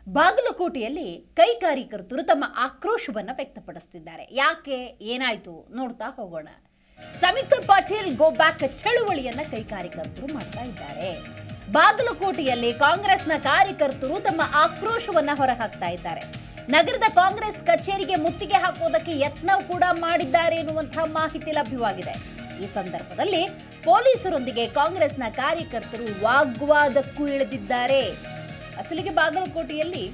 ಬಾಗಲಕೋಟೆಯಲ್ಲಿ ಕೈ ಕಾರ್ಯಕರ್ತರು ತಮ್ಮ ಆಕ್ರೋಶವನ್ನು ವ್ಯಕ್ತಪಡಿಸುತ್ತಿದ್ದಾರೆ. ಯಾಕೆ, ಏನಾಯ್ತು ನೋಡ್ತಾ ಹೋಗೋಣ. ಸಂಯುಕ್ತ ಪಾಟೀಲ್ ಗೋ ಬ್ಯಾಕ್ ಚಳುವಳಿಯನ್ನ ಕೈ ಕಾರ್ಯಕರ್ತರು ಮಾಡ್ತಾ ಇದ್ದಾರೆ. ಬಾಗಲಕೋಟೆಯಲ್ಲಿ ಕಾಂಗ್ರೆಸ್ನ ಕಾರ್ಯಕರ್ತರು ತಮ್ಮ ಆಕ್ರೋಶವನ್ನ ಹೊರಹಾಕ್ತಾ ಇದ್ದಾರೆ. ನಗರದ ಕಾಂಗ್ರೆಸ್ ಕಚೇರಿಗೆ ಮುತ್ತಿಗೆ ಹಾಕೋದಕ್ಕೆ ಯತ್ನ ಕೂಡ ಮಾಡಿದ್ದಾರೆ ಎನ್ನುವಂತಹ ಮಾಹಿತಿ ಲಭ್ಯವಾಗಿದೆ. ಈ ಸಂದರ್ಭದಲ್ಲಿ ಪೊಲೀಸರೊಂದಿಗೆ ಕಾಂಗ್ರೆಸ್ನ ಕಾರ್ಯಕರ್ತರು ವಾಗ್ವಾದಕ್ಕೂ ಇಳಿದಿದ್ದಾರೆ. ಅಸಲಿಗೆ ಬಾಗಲಕೋಟೆಯಲ್ಲಿ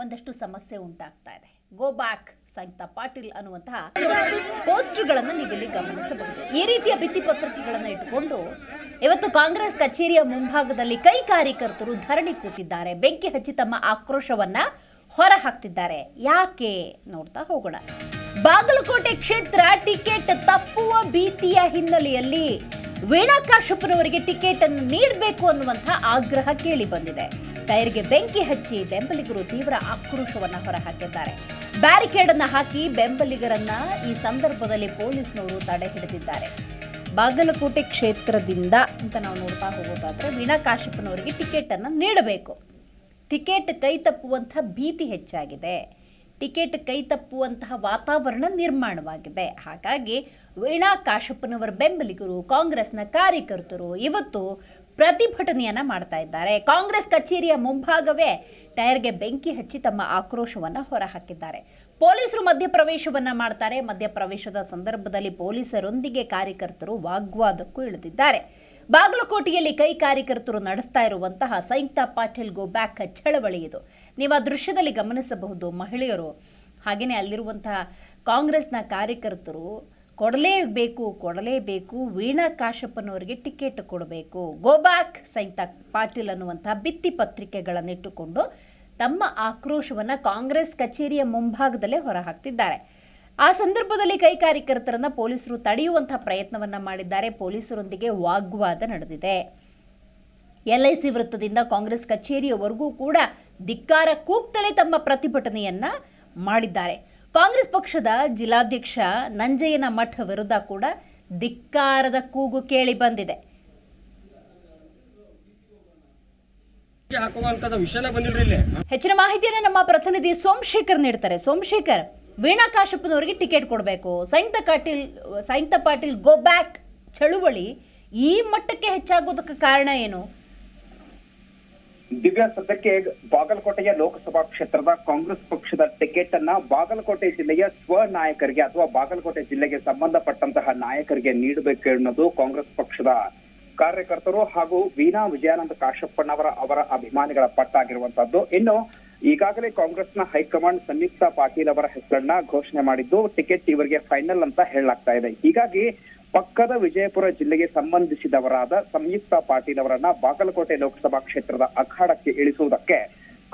ಒಂದಷ್ಟು ಸಮಸ್ಯೆ ಉಂಟಾಗ್ತಾ ಇದೆ. ಗೋ ಬ್ಯಾಕ್ ಸಂಯುಕ್ತ ಪಾಟೀಲ್ ಅನ್ನುವಂತಹ ಪೋಸ್ಟರ್ಗಳನ್ನು ನೀವಿಲ್ಲಿ ಗಮನಿಸಬಹುದು. ಈ ರೀತಿಯ ಭಿತ್ತಿಪತ್ರಿಕೆಗಳನ್ನು ಇಟ್ಟುಕೊಂಡು ಇವತ್ತು ಕಾಂಗ್ರೆಸ್ ಕಚೇರಿಯ ಮುಂಭಾಗದಲ್ಲಿ ಕೈ ಕಾರ್ಯಕರ್ತರು ಧರಣಿ ಕೂತಿದ್ದಾರೆ. ಬೆಂಕಿ ಹಚ್ಚಿ ತಮ್ಮ ಆಕ್ರೋಶವನ್ನ ಹೊರ ಹಾಕ್ತಿದ್ದಾರೆ. ಯಾಕೆ ನೋಡ್ತಾ ಹೋಗೋಣ. ಬಾಗಲಕೋಟೆ ಕ್ಷೇತ್ರ ಟಿಕೆಟ್ ತಪ್ಪುವ ಭೀತಿಯ ಹಿನ್ನೆಲೆಯಲ್ಲಿ ವೀಣಾ ಕಾಶಪ್ಪನವರಿಗೆ ಟಿಕೆಟ್ ಅನ್ನು ನೀಡಬೇಕು ಅನ್ನುವಂತಹ ಆಗ್ರಹ ಕೇಳಿ ಬಂದಿದೆ. ಟೈರ್ಗೆ ಬೆಂಕಿ ಹಚ್ಚಿ ಬೆಂಬಲಿಗರು ತೀವ್ರ ಆಕ್ರೋಶವನ್ನ ಹೊರಹಾಕಿದ್ದಾರೆ. ಬ್ಯಾರಿಕೇಡ್ ಅನ್ನ ಹಾಕಿ ಬೆಂಬಲಿಗರನ್ನ ಈ ಸಂದರ್ಭದಲ್ಲಿ ಪೊಲೀಸ್ನವರು ತಡೆ ಹಿಡಿದಿದ್ದಾರೆ. ಬಾಗಲಕೋಟೆ ಕ್ಷೇತ್ರದಿಂದ ಅಂತ ನಾವು ನೋಡ್ತಾ ಹೋಗೋದಾದ್ರೆ ವೀಣಾ ಕಾಶಪ್ಪನವರಿಗೆ ಟಿಕೆಟ್ ಅನ್ನ ನೀಡಬೇಕು. ಟಿಕೆಟ್ ಕೈ ತಪ್ಪುವಂತಹ ಭೀತಿ ಹೆಚ್ಚಾಗಿದೆ. ಟಿಕೆಟ್ ಕೈ ತಪ್ಪುವಂತಹ ವಾತಾವರಣ ನಿರ್ಮಾಣವಾಗಿದೆ. ಹಾಗಾಗಿ ವೀಣಾ ಕಾಶಪ್ಪನವರ ಬೆಂಬಲಿಗರು ಕಾಂಗ್ರೆಸ್ನ ಕಾರ್ಯಕರ್ತರು ಇವತ್ತು ಪ್ರತಿಭಟನೆಯನ್ನ ಮಾಡ್ತಾ ಇದ್ದಾರೆ. ಕಾಂಗ್ರೆಸ್ ಕಚೇರಿಯ ಮುಂಭಾಗವೇ ಟೈರ್ಗೆ ಬೆಂಕಿ ಹಚ್ಚಿ ತಮ್ಮ ಆಕ್ರೋಶವನ್ನ ಹೊರಹಾಕಿದ್ದಾರೆ. ಪೊಲೀಸರು ಮಧ್ಯಪ್ರವೇಶವನ್ನ ಮಾಡ್ತಾರೆ. ಮಧ್ಯಪ್ರವೇಶದ ಸಂದರ್ಭದಲ್ಲಿ ಪೊಲೀಸರೊಂದಿಗೆ ಕಾರ್ಯಕರ್ತರು ವಾಗ್ವಾದಕ್ಕೂ ಇಳಿದಿದ್ದಾರೆ. ಬಾಗಲಕೋಟೆಯಲ್ಲಿ ಕೈ ಕಾರ್ಯಕರ್ತರು ನಡೆಸ್ತಾ ಇರುವಂತಹ ಸಂಯುಕ್ತ ಪಾಟೀಲ್ ಗೋ ಬ್ಯಾಕ್ ಚಳವಳಿ ಇದು. ನೀವು ಆ ದೃಶ್ಯದಲ್ಲಿ ಗಮನಿಸಬಹುದು. ಮಹಿಳೆಯರು ಹಾಗೆಯೇ ಅಲ್ಲಿರುವಂತಹ ಕಾಂಗ್ರೆಸ್ನ ಕಾರ್ಯಕರ್ತರು ಕೊಡಲೇಬೇಕು ವೀಣಾ ಕಾಶಪ್ಪನವರಿಗೆ ಟಿಕೆಟ್ ಕೊಡಬೇಕು, ಗೋ ಬ್ಯಾಕ್ ಸಂಯುಕ್ತ ಪಾಟೀಲ್ ಅನ್ನುವಂತಹ ಭಿತ್ತಿ ಪತ್ರಿಕೆಗಳನ್ನಿಟ್ಟುಕೊಂಡು ತಮ್ಮ ಆಕ್ರೋಶವನ್ನು ಕಾಂಗ್ರೆಸ್ ಕಚೇರಿಯ ಮುಂಭಾಗದಲ್ಲೇ ಹೊರಹಾಕ್ತಿದ್ದಾರೆ. ಆ ಸಂದರ್ಭದಲ್ಲಿ ಕೈ ಕಾರ್ಯಕರ್ತರನ್ನ ಪೊಲೀಸರು ತಡೆಯುವಂತಹ ಪ್ರಯತ್ನವನ್ನ ಮಾಡಿದ್ದಾರೆ. ಪೊಲೀಸರೊಂದಿಗೆ ವಾಗ್ವಾದ ನಡೆದಿದೆ. LIC ವೃತ್ತದಿಂದ ಕಾಂಗ್ರೆಸ್ ಕಚೇರಿಯವರೆಗೂ ಕೂಡ ಧಿಕ್ಕಾರ ಕೂಗ್ತಲೇ ತಮ್ಮ ಪ್ರತಿಭಟನೆಯನ್ನ ಮಾಡಿದ್ದಾರೆ. ಕಾಂಗ್ರೆಸ್ ಪಕ್ಷದ ಜಿಲ್ಲಾಧ್ಯಕ್ಷ ನಂಜಯ್ಯನ ಮಠ ವಿರುದ್ಧ ಕೂಡ ಧಿಕ್ಕಾರದ ಕೂಗು ಕೇಳಿ ಬಂದಿದೆ. ಹೆಚ್ಚಿನ ಮಾಹಿತಿಯನ್ನು ನಮ್ಮ ಪ್ರತಿನಿಧಿ ಸೋಮಶೇಖರ್ ನೀಡ್ತಾರೆ. ಸೋಮಶೇಖರ್, ವೀಣಾ ಕಾಶಪ್ಪನವರಿಗೆ ಟಿಕೆಟ್ ಕೊಡಬೇಕು, ಸಂಯುಕ್ತ ಪಾಟೀಲ್ ಗೋ ಬ್ಯಾಕ್ ಚಳುವಳಿ ಈ ಮಟ್ಟಕ್ಕೆ ಹೆಚ್ಚಾಗೋದಕ್ಕೆ ಕಾರಣ ಏನು? ದಿವ್ಯಾ, ಸದ್ಯಕ್ಕೆ ಬಾಗಲಕೋಟೆಯ ಲೋಕಸಭಾ ಕ್ಷೇತ್ರದ ಕಾಂಗ್ರೆಸ್ ಪಕ್ಷದ ಟಿಕೆಟ್ ಅನ್ನ ಬಾಗಲಕೋಟೆ ಜಿಲ್ಲೆಯ ಸ್ವ ನಾಯಕರಿಗೆ ಅಥವಾ ಬಾಗಲಕೋಟೆ ಜಿಲ್ಲೆಗೆ ಸಂಬಂಧಪಟ್ಟಂತಹ ನಾಯಕರಿಗೆ ನೀಡಬೇಕು ಎನ್ನುವುದು ಕಾಂಗ್ರೆಸ್ ಪಕ್ಷದ ಕಾರ್ಯಕರ್ತರು ಹಾಗೂ ವೀಣಾ ವಿಜಯಾನಂದ ಕಾಶಪ್ಪನವರ ಅಭಿಮಾನಿಗಳ ಪಟ್ಟಾಗಿರುವಂತಹದ್ದು. ಇನ್ನು ಈಗಾಗಲೇ ಕಾಂಗ್ರೆಸ್ನ ಹೈಕಮಾಂಡ್ ಸಂಯುಕ್ತ ಪಾಟೀಲ್ ಅವರ ಹೆಸರನ್ನ ಘೋಷಣೆ ಮಾಡಿದ್ದು ಟಿಕೆಟ್ ಇವರಿಗೆ ಫೈನಲ್ ಅಂತ ಹೇಳಲಾಗ್ತಾ ಇದೆ. ಹೀಗಾಗಿ ಪಕ್ಕದ ವಿಜಯಪುರ ಜಿಲ್ಲೆಗೆ ಸಂಬಂಧಿಸಿದವರಾದ ಸಂಯುಕ್ತ ಪಾಟೀಲ್ ಅವರನ್ನ ಬಾಗಲಕೋಟೆ ಲೋಕಸಭಾ ಕ್ಷೇತ್ರದ ಅಖಾಡಕ್ಕೆ ಇಳಿಸುವುದಕ್ಕೆ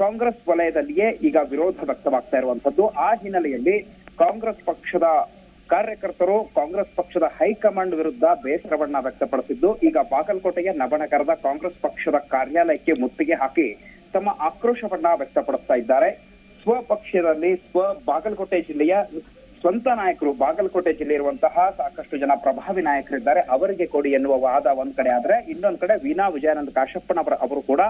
ಕಾಂಗ್ರೆಸ್ ವಲಯದಲ್ಲಿಯೇ ಈಗ ವಿರೋಧ ವ್ಯಕ್ತವಾಗ್ತಾ ಇರುವಂತದ್ದು. ಆ ಹಿನ್ನೆಲೆಯಲ್ಲಿ ಕಾಂಗ್ರೆಸ್ ಪಕ್ಷದ ಕಾರ್ಯಕರ್ತರು ಕಾಂಗ್ರೆಸ್ ಪಕ್ಷದ ಹೈಕಮಾಂಡ್ ವಿರುದ್ಧ ಬೇಸರವನ್ನ ವ್ಯಕ್ತಪಡಿಸಿದ್ದು ಈಗ ಬಾಗಲಕೋಟೆಯ ನವನಗರದ ಕಾಂಗ್ರೆಸ್ ಪಕ್ಷದ ಕಾರ್ಯಾಲಯಕ್ಕೆ ಮುತ್ತಿಗೆ ಹಾಕಿ ತಮ್ಮ ಆಕ್ರೋಶವನ್ನ ವ್ಯಕ್ತಪಡಿಸ್ತಾ ಇದ್ದಾರೆ. ಸ್ವಪಕ್ಷದಲ್ಲಿ ಬಾಗಲಕೋಟೆ ಜಿಲ್ಲೆಯ ಸ್ವಂತ ನಾಯಕರು, ಬಾಗಲಕೋಟೆ ಜಿಲ್ಲೆ ಇರುವಂತಹ ಸಾಕಷ್ಟು ಜನ ಪ್ರಭಾವಿ ನಾಯಕರಿದ್ದಾರೆ, ಅವರಿಗೆ ಕೊಡಿ ಎನ್ನುವ ವಾದ ಒಂದ್ ಕಡೆ ಆದ್ರೆ, ಇನ್ನೊಂದ್ ಕಡೆ ವೀಣಾ ವಿಜಯಾನಂದ ಕಾಶಪ್ಪನವರ ಅವರು ಕೂಡ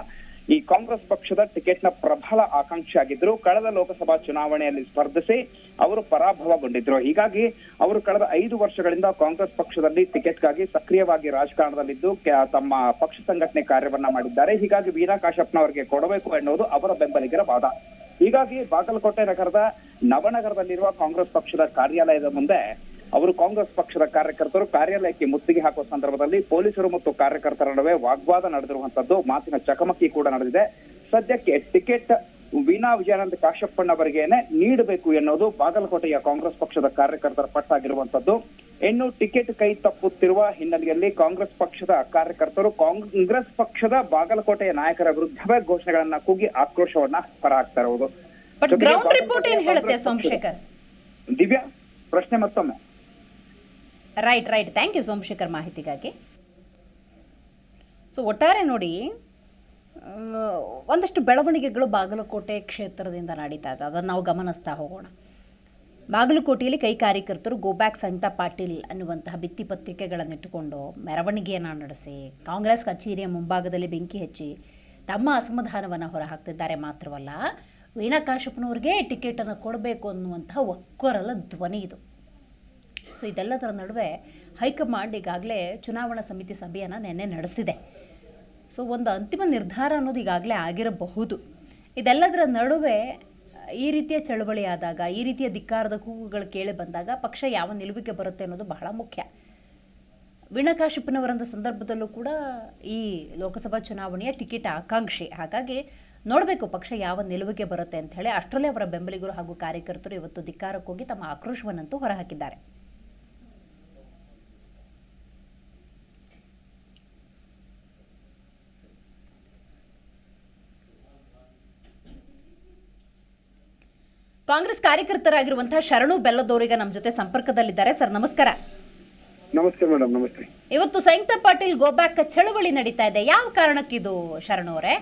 ಈ ಕಾಂಗ್ರೆಸ್ ಪಕ್ಷದ ಟಿಕೆಟ್ ನ ಪ್ರಬಲ ಆಕಾಂಕ್ಷಿ ಆಗಿದ್ರು. ಕಳೆದ ಲೋಕಸಭಾ ಚುನಾವಣೆಯಲ್ಲಿ ಸ್ಪರ್ಧಿಸಿ ಅವರು ಪರಾಭವಗೊಂಡಿದ್ರು. ಹೀಗಾಗಿ ಅವರು ಕಳೆದ 5 ವರ್ಷಗಳಿಂದ ಕಾಂಗ್ರೆಸ್ ಪಕ್ಷದಲ್ಲಿ ಟಿಕೆಟ್ಗಾಗಿ ಸಕ್ರಿಯವಾಗಿ ರಾಜಕಾರಣದಲ್ಲಿದ್ದು ತಮ್ಮ ಪಕ್ಷ ಸಂಘಟನೆ ಕಾರ್ಯವನ್ನ ಮಾಡಿದ್ದಾರೆ. ಹೀಗಾಗಿ ವೀಣಾ ಕಾಶಪ್ಪನವರಿಗೆ ಕೊಡಬೇಕು ಎನ್ನುವುದು ಅವರ ಬೆಂಬಲಿಗರ ವಾದ. ಹೀಗಾಗಿ ಬಾಗಲಕೋಟೆ ನಗರದ ನವನಗರದಲ್ಲಿರುವ ಕಾಂಗ್ರೆಸ್ ಪಕ್ಷದ ಕಾರ್ಯಾಲಯದ ಮುಂದೆ ಅವರು ಕಾಂಗ್ರೆಸ್ ಪಕ್ಷದ ಕಾರ್ಯಕರ್ತರು ಕಾರ್ಯಾಲಯಕ್ಕೆ ಮುತ್ತಿಗೆ ಹಾಕುವ ಸಂದರ್ಭದಲ್ಲಿ ಪೊಲೀಸರು ಮತ್ತು ಕಾರ್ಯಕರ್ತರ ನಡುವೆ ವಾಗ್ವಾದ ನಡೆದಿರುವಂತದ್ದು, ಮಾತಿನ ಚಕಮಕಿ ಕೂಡ ನಡೆದಿದೆ. ಸದ್ಯಕ್ಕೆ ಟಿಕೆಟ್ ವೀಣಾ ವಿಜಯಾನಂದ ಕಾಶಪ್ಪನವರಿಗೇನೆ ನೀಡಬೇಕು ಎನ್ನುವುದು ಬಾಗಲಕೋಟೆಯ ಕಾಂಗ್ರೆಸ್ ಪಕ್ಷದ ಕಾರ್ಯಕರ್ತರ ಪಟ್ಟಾಗಿರುವಂತದ್ದು. ಇನ್ನು ಟಿಕೆಟ್ ಕೈ ತಪ್ಪುತ್ತಿರುವ ಹಿನ್ನೆಲೆಯಲ್ಲಿ ಕಾಂಗ್ರೆಸ್ ಪಕ್ಷದ ಕಾರ್ಯಕರ್ತರು ಕಾಂಗ್ರೆಸ್ ಪಕ್ಷದ ಬಾಗಲಕೋಟೆಯ ನಾಯಕರ ವಿರುದ್ಧವೇ ಘೋಷಣೆಗಳನ್ನ ಕೂಗಿ ಆಕ್ರೋಶವನ್ನ ಹೊರಹಾಕ್ತಾ ಇರುವುದು. ಗ್ರೌಂಡ್ ರಿಪೋರ್ಟ್ ಏನ್ ಹೇಳುತ್ತೆ ಸೋಮಶೇಖರ್? ದಿವ್ಯಾ, ಪ್ರಶ್ನೆ ಮತ್ತೊಮ್ಮೆ. ರೈಟ್, ಥ್ಯಾಂಕ್ ಯು ಸೋಮಶೇಖರ್ ಮಾಹಿತಿಗಾಗಿ. ಸೊ ಒಟ್ಟಾರೆ ನೋಡಿ, ಒಂದಷ್ಟು ಬೆಳವಣಿಗೆಗಳು ಬಾಗಲಕೋಟೆ ಕ್ಷೇತ್ರದಿಂದ ನಡೀತಾ ಇದೆ. ಅದನ್ನು ನಾವು ಗಮನಿಸ್ತಾ ಹೋಗೋಣ. ಬಾಗಲಕೋಟೆಯಲ್ಲಿ ಕೈ ಕಾರ್ಯಕರ್ತರು ಗೋ ಬ್ಯಾಕ್ ಸಂಯುಕ್ತ ಪಾಟೀಲ್ ಅನ್ನುವಂತಹ ಭಿತ್ತಿಪತ್ರಿಕೆಗಳನ್ನಿಟ್ಟುಕೊಂಡು ಮೆರವಣಿಗೆಯನ್ನು ನಡೆಸಿ ಕಾಂಗ್ರೆಸ್ ಕಚೇರಿಯ ಮುಂಭಾಗದಲ್ಲಿ ಬೆಂಕಿ ಹಚ್ಚಿ ತಮ್ಮ ಅಸಮಾಧಾನವನ್ನು ಹೊರಹಾಕ್ತಿದ್ದಾರೆ. ಮಾತ್ರವಲ್ಲ, ವೀಣಾ ಕಾಶ್ಯಪ್ನವ್ರಿಗೆ ಟಿಕೆಟನ್ನು ಕೊಡಬೇಕು ಅನ್ನುವಂತಹ ಒಕ್ಕೊರಲ ಧ್ವನಿ ಇದು. ಸೊ ಇದೆಲ್ಲದರ ನಡುವೆ ಹೈಕಮಾಂಡ್ ಈಗಾಗಲೇ ಚುನಾವಣಾ ಸಮಿತಿ ಸಭೆಯನ್ನು ನೆನ್ನೆ ನಡೆಸಿದೆ. ಸೊ ಒಂದು ಅಂತಿಮ ನಿರ್ಧಾರ ಅನ್ನೋದು ಈಗಾಗಲೇ ಆಗಿರಬಹುದು. ಇದೆಲ್ಲದರ ನಡುವೆ ಈ ರೀತಿಯ ಚಳವಳಿ ಆದಾಗ, ಈ ರೀತಿಯ ಧಿಕ್ಕಾರದ ಕೂಗುಗಳು ಕೇಳಿ ಬಂದಾಗ ಪಕ್ಷ ಯಾವ ನಿಲುವಿಗೆ ಬರುತ್ತೆ ಅನ್ನೋದು ಬಹಳ ಮುಖ್ಯ. ವೀಣಾ ಕಾಶ್ಯಪ್ನವರಂಥ ಸಂದರ್ಭದಲ್ಲೂ ಕೂಡ ಈ ಲೋಕಸಭಾ ಚುನಾವಣೆಯ ಟಿಕೆಟ್ ಆಕಾಂಕ್ಷಿ. ಹಾಗಾಗಿ ನೋಡಬೇಕು ಪಕ್ಷ ಯಾವ ನಿಲುವಿಗೆ ಬರುತ್ತೆ ಅಂತ ಹೇಳಿ. ಅಷ್ಟರಲ್ಲೇ ಅವರ ಬೆಂಬಲಿಗರು ಹಾಗೂ ಕಾರ್ಯಕರ್ತರು ಇವತ್ತು ಧಿಕ್ಕಾರಕ್ಕೋಗಿ ತಮ್ಮ ಆಕ್ರೋಶವನ್ನಂತೂ ಹೊರಹಾಕಿದ್ದಾರೆ. ಕಾಂಗ್ರೆಸ್ ಕಾರ್ಯಕರ್ತರಾಗಿರುವಂತಹ ಶರಣು ಬೆಲ್ಲದೋರಿಗ ನಮ್ಮ ಜೊತೆ ಸಂಪರ್ಕದಲ್ಲಿದ್ದಾರೆ. ಸರ್ ನಮಸ್ಕಾರ. ನಮಸ್ತೆ ಮೇಡಮ್. ನಮಸ್ತೆ. ಇವತ್ತು ಸಂಯುಕ್ತ ಪಾಟೀಲ್ ಗೋಬ್ಯಾಕ್ ಚಳವಳಿ ನಡೀತಾ ಇದೆ. ಯಾವ ಕಾರಣಕ್ಕಿದು ಶರಣು ಅವರೇ?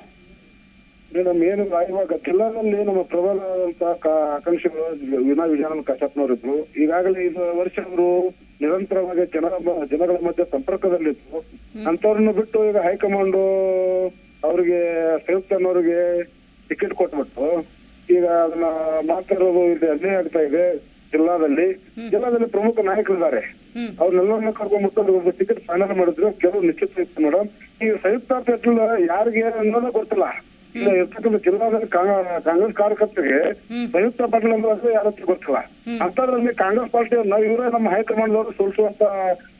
ಮೇಡಮ್ ಏನು ಇವಾಗ ಜಿಲ್ಲಾದಲ್ಲಿ ನಮ್ಮ ಪ್ರಬಲವಾದಂತಹ ಆಕಾಂಕ್ಷಿಗಳು ವೀಣಾ ವಿಜಯನಗರ ಕಾಶ್ಯಪ್ನವರಿದ್ರು. ಈಗಾಗಲೇ 5 ವರ್ಷ ಅವರು ನಿರಂತರವಾಗಿ ಜನಗಳ ಮಧ್ಯೆ ಸಂಪರ್ಕದಲ್ಲಿದ್ರು. ಅಂತವ್ರನ್ನ ಬಿಟ್ಟು ಈಗ ಹೈಕಮಾಂಡ್ ಅವ್ರಿಗೆ ಸಂಯುಕ್ತ ಅನ್ನೋರಿಗೆ ಟಿಕೆಟ್ ಕೊಟ್ಬಿಟ್ಟು ಈಗ ಅದನ್ನ ಮಾತಾಡೋದು ಇಲ್ಲಿ ಅನ್ಯಾಯ ಆಗ್ತಾ ಇದೆ. ಜಿಲ್ಲಾದಲ್ಲಿ ಪ್ರಮುಖ ನಾಯಕರಿದ್ದಾರೆ. ಅವ್ರನ್ನೆಲ್ಲ ಕರ್ಕೊಂಡ್ಬಿಟ್ಟು ಒಂದು ಟಿಕೆಟ್ ಫೈನಲ್ ಮಾಡಿದ್ರು. ಕೆಲವು ನಿಶ್ಚಿತ ಇತ್ತು ಮೇಡಮ್. ಈಗ ಸಂಯುಕ್ತ ಪಾಟೀಲ್ ಯಾರಿಗೆ ಅನ್ನೋದೇ ಗೊತ್ತಿಲ್ಲ. ಈಗ ಇರ್ತಕ್ಕಂಥ ಜಿಲ್ಲಾದಲ್ಲಿ ಕಾಂಗ್ರೆಸ್ ಕಾರ್ಯಕರ್ತರಿಗೆ ಸಂಯುಕ್ತ ಪಾಟೀಲ್ ಅಂದ್ರೆ ಯಾರತ್ರ ಗೊತ್ತಿಲ್ಲ. ಅಂತದ್ರಲ್ಲಿ ಕಾಂಗ್ರೆಸ್ ಪಾರ್ಟಿಯನ್ನ ಇವರೇ ನಮ್ಮ ಹೈಕಮಾಂಡ್ ಅವರು ಸೋಲಿಸುವಂತ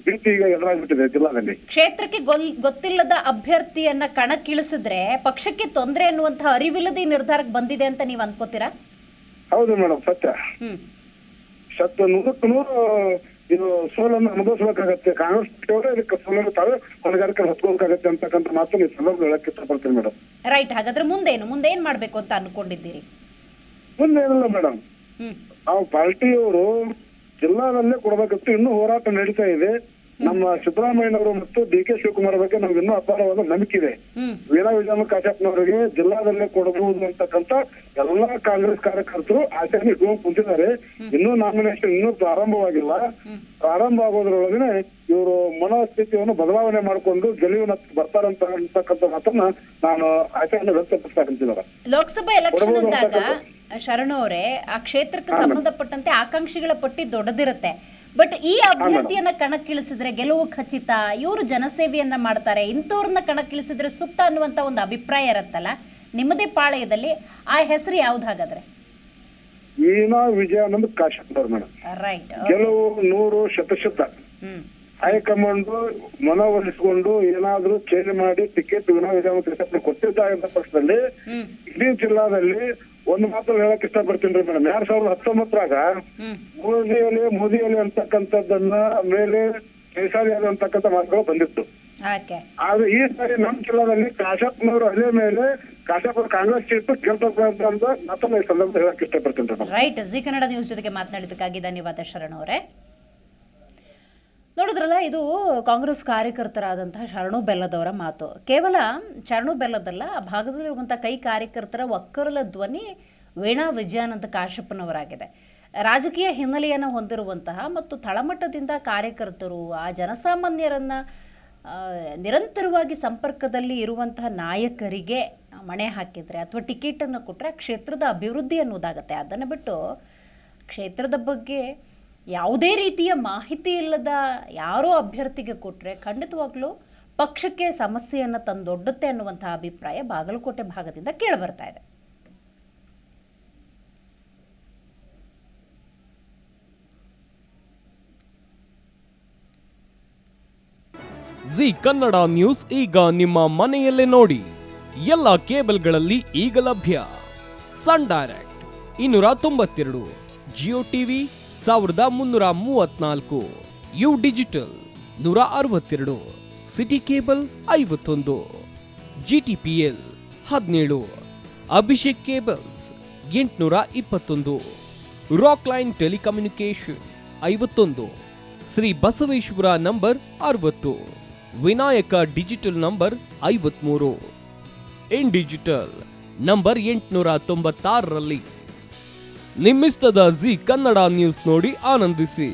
ಭೀತಿ ಈಗ ಎದುರಾಗ್ಬಿಟ್ಟಿದೆ ಜಿಲ್ಲಾದಲ್ಲಿ. ಕ್ಷೇತ್ರಕ್ಕೆ ಗೊತ್ತಿಲ್ಲದ ಅಭ್ಯರ್ಥಿಯನ್ನ ಕಣಕ್ಕಿಳಿಸಿದ್ರೆ ಪಕ್ಷಕ್ಕೆ ತೊಂದರೆ ಅನ್ನುವಂತಹ ಅರಿವಿಲ್ಲದೆ ನಿರ್ಧಾರಕ್ಕೆ ಬಂದಿದೆ ಅಂತ ನೀವು ಅನ್ಕೋತೀರಾ? ಹೌದು ಮೇಡಮ್, ಸತ್ಯ. 100% ಇದು ಸೋಲನ್ನು ಅನುಭವಿಸಬೇಕಾಗತ್ತೆ. ಕಾಂಗ್ರೆಸ್ ಪಾರ್ಟಿಯವರೇ ಇದಕ್ಕೆ ಸೋಲನ್ನು ತಾವೇ ಹೊಣೆಗಾರಿಕೆ ಹೊತ್ಕೋಬೇಕಾಗತ್ತೆ ಅಂತಕ್ಕಂಥ ಮಾತನ್ನು ಈ ಸಂದರ್ಭ ಹೇಳಕ್ ಇಷ್ಟಪಡ್ತೀನಿ ಮೇಡಮ್. ರೈಟ್. ಹಾಗಾದ್ರೆ ಮುಂದೇನ್ ಮಾಡ್ಬೇಕು ಅಂತ ಅನ್ಕೊಂಡಿದ್ದೀರಿ? ಮುಂದೇನಿಲ್ಲ ಮೇಡಮ್, ನಾವು ಪಾರ್ಟಿಯವರು ಜಿಲ್ಲಾದಲ್ಲೇ ಕೊಡಬೇಕಂತ ಇನ್ನೂ ಹೋರಾಟ ನಡೀತಾ ಇದೆ. ನಮ್ಮ ಸಿದ್ದರಾಮಯ್ಯನವರು ಮತ್ತು DK ಶಿವಕುಮಾರ್ ಬಗ್ಗೆ ನಮ್ಗೆ ಇನ್ನೂ ಅಪಾರವಾದ ನಂಬಿಕೆ ಇದೆ. ವೀಣಾ ವಿಜಯನಗರ ಕಾಶ್ಯಪ್ನವರಿಗೆ ಜಿಲ್ಲಾದಲ್ಲೇ ಕೊಡಬಹುದು ಅಂತಕ್ಕಂಥ ಎಲ್ಲಾ ಕಾಂಗ್ರೆಸ್ ಕಾರ್ಯಕರ್ತರು ಆಚರಣೆ ಇಟ್ಕೊಂಡು ಕುಂತಿದ್ದಾರೆ. ಇನ್ನೂ ನಾಮಿನೇಷನ್ ಇನ್ನೂ ಪ್ರಾರಂಭವಾಗಿಲ್ಲ. ಪ್ರಾರಂಭ ಆಗೋದ್ರೊಳಗನೆ ಇವರು ಮನೋಸ್ಥಿತಿಯನ್ನು ಬದಲಾವಣೆ ಮಾಡಿಕೊಂಡು ಗೆಲುವಿನ ಬರ್ತಾರಂತ ಅಂತಕ್ಕಂಥ ಮಾತನ್ನ ನಾನು ಆಚರಣೆ ವ್ಯಕ್ತಪಡಿಸ್ತಾ. ಲೋಕಸಭಾ ಎಲೆಕ್ಷನ್ ಅಂದಾಗ ಶರಣು ಅವರೇ, ಆ ಕ್ಷೇತ್ರಕ್ಕೆ ಸಂಬಂಧಪಟ್ಟಂತೆ ಆಕಾಂಕ್ಷಿಗಳ ಪಟ್ಟಿ ದೊಡ್ಡದಿರುತ್ತೆ. ಬಟ್ ಈ ಅಭ್ಯರ್ಥಿಯನ್ನ ಕಣಕ್ಕಿಳಿಸಿದ್ರೆ ಗೆಲುವು ಖಚಿತ, ಇವರು ಜನಸೇವೆಯನ್ನ ಮಾಡ್ತಾರೆ, ಇಂಥವ್ರನ್ನ ಕಣಕ್ಕಿಳಿಸಿದ್ರೆ ಸೂಕ್ತ ಅನ್ನುವಂತ ಒಂದು ಅಭಿಪ್ರಾಯ ಇರುತ್ತಲ್ಲ ನಿಮ್ಮದೇ ಪಾಳಯದಲ್ಲಿ. ಆ ಹೆಸರು ಯಾವ್ದು ಹಾಗಾದ್ರೆ? ವೀಣಾ ವಿಜಯನಗರ ಕಾಶ್ಯಪ್ನವರು ಮೇಡಮ್. ರೈಟ್. ಗೆಲುವು 100% ಹೈಕಮಾಂಡ್ ಮನವೊಲಿಸಿಕೊಂಡು ಏನಾದ್ರೂ ಚೇಂಜ್ ಮಾಡಿ ಟಿಕೆಟ್ ವೀಣಾ ವಿಜಯನಗರ ಕಾಶ್ಯಪ್ನ ಕೊಟ್ಟಿದ್ದ ಪಕ್ಷದಲ್ಲಿ ಇಡೀ ಜಿಲ್ಲಾದಲ್ಲಿ ಒಂದು ಮಾತು ಹೇಳಕ್ ಇಷ್ಟಪಡ್ತೀನಿ ರೀ ಮೇಡಮ್. 2019ರಾಗ ಮೋದಿಯಲ್ಲಿ ಅಂತಕ್ಕಂಥದ್ದನ್ನ ಮೇಲೆ ಕೇಸಾರಿಯಾದ ಅಂತಕ್ಕಂಥ ಮಾತುಗಳು ಬಂದಿತ್ತು. ಆದ್ರೆ ಈ ಸಾರಿ ನಮ್ಮ ಜಿಲ್ಲಾದಲ್ಲಿ ಕಾಶ್ಯಪ್ನವರು ಅಲ್ಲೇ ಮೇಲೆ ಕಾಶ್ಯಪ್ ಕಾಂಗ್ರೆಸ್ ಸೀಟು ಗೆಲ್ತಕ್ಕಂಥ ಮಾತನ್ನ ಈ ಸಂದರ್ಭ ಹೇಳಕ್ ಇಷ್ಟಪಡ್ತೀನಿ. ರೈಟ್. ಜಿ ಕನ್ನಡ ನ್ಯೂಸ್ ಜೊತೆಗೆ ಮಾತನಾಡಿದ್ದಕ್ಕಾಗಿ ಧನ್ಯವಾದ ಶರಣ್ ಅವರೇ. ನೋಡಿದ್ರಲ್ಲ, ಇದು ಕಾಂಗ್ರೆಸ್ ಕಾರ್ಯಕರ್ತರಾದಂತಹ ಶರಣು ಬೆಲ್ಲದವರ ಮಾತು. ಕೇವಲ ಶರಣು ಬೆಲ್ಲದಲ್ಲ, ಆ ಭಾಗದಲ್ಲಿರುವಂಥ ಕೈ ಕಾರ್ಯಕರ್ತರ ಒಕ್ಕರಲ ಧ್ವನಿ ವೀಣಾ ವಿಜಯನಗರ ಕಾಶ್ಯಪ್ನವರಾಗಿದೆ. ರಾಜಕೀಯ ಹಿನ್ನೆಲೆಯನ್ನು ಹೊಂದಿರುವಂತಹ ಮತ್ತು ತಳಮಟ್ಟದಿಂದ ಕಾರ್ಯಕರ್ತರು, ಆ ಜನಸಾಮಾನ್ಯರನ್ನು ನಿರಂತರವಾಗಿ ಸಂಪರ್ಕದಲ್ಲಿ ಇರುವಂತಹ ನಾಯಕರಿಗೆ ಮಣೆ ಹಾಕಿದರೆ ಅಥವಾ ಟಿಕೆಟನ್ನು ಕೊಟ್ಟರೆ ಕ್ಷೇತ್ರದ ಅಭಿವೃದ್ಧಿ ಅನ್ನೋದಾಗತ್ತೆ. ಅದನ್ನು ಬಿಟ್ಟು ಕ್ಷೇತ್ರದ ಬಗ್ಗೆ ಯಾವುದೇ ರೀತಿಯ ಮಾಹಿತಿ ಇಲ್ಲದ ಯಾರೋ ಅಭ್ಯರ್ಥಿಗೆ ಕೊಟ್ಟರೆ ಖಂಡಿತವಾಗ್ಲೂ ಪಕ್ಷಕ್ಕೆ ಸಮಸ್ಯೆಯನ್ನು ತಂದೊಡ್ಡುತ್ತೆ ಅನ್ನುವಂಥ ಅಭಿಪ್ರಾಯ ಬಾಗಲಕೋಟೆ ಭಾಗದಿಂದ ಕೇಳಿಬರ್ತಾ ಇದೆ. ಜಿ ಕನ್ನಡ ನ್ಯೂಸ್ ಈಗ ನಿಮ್ಮ ಮನೆಯಲ್ಲೇ ನೋಡಿ. ಎಲ್ಲ ಕೇಬಲ್ಗಳಲ್ಲಿ ಈಗ ಲಭ್ಯ. Sun direct 292, Jio TV 1334, U digital 162, city cable 51, GTPL 17, Abhishek cables 821, Rockline telecommunication 51, Shri Basaveshwara number 60, Vinayaka digital number 53, in digital number 896ರಲ್ಲಿ. ನಿಮ್ಮಿಸ್ತದ ಜಿ ಕನ್ನಡ ನ್ಯೂಸ್ ನೋಡಿ ಆನಂದಿಸಿ.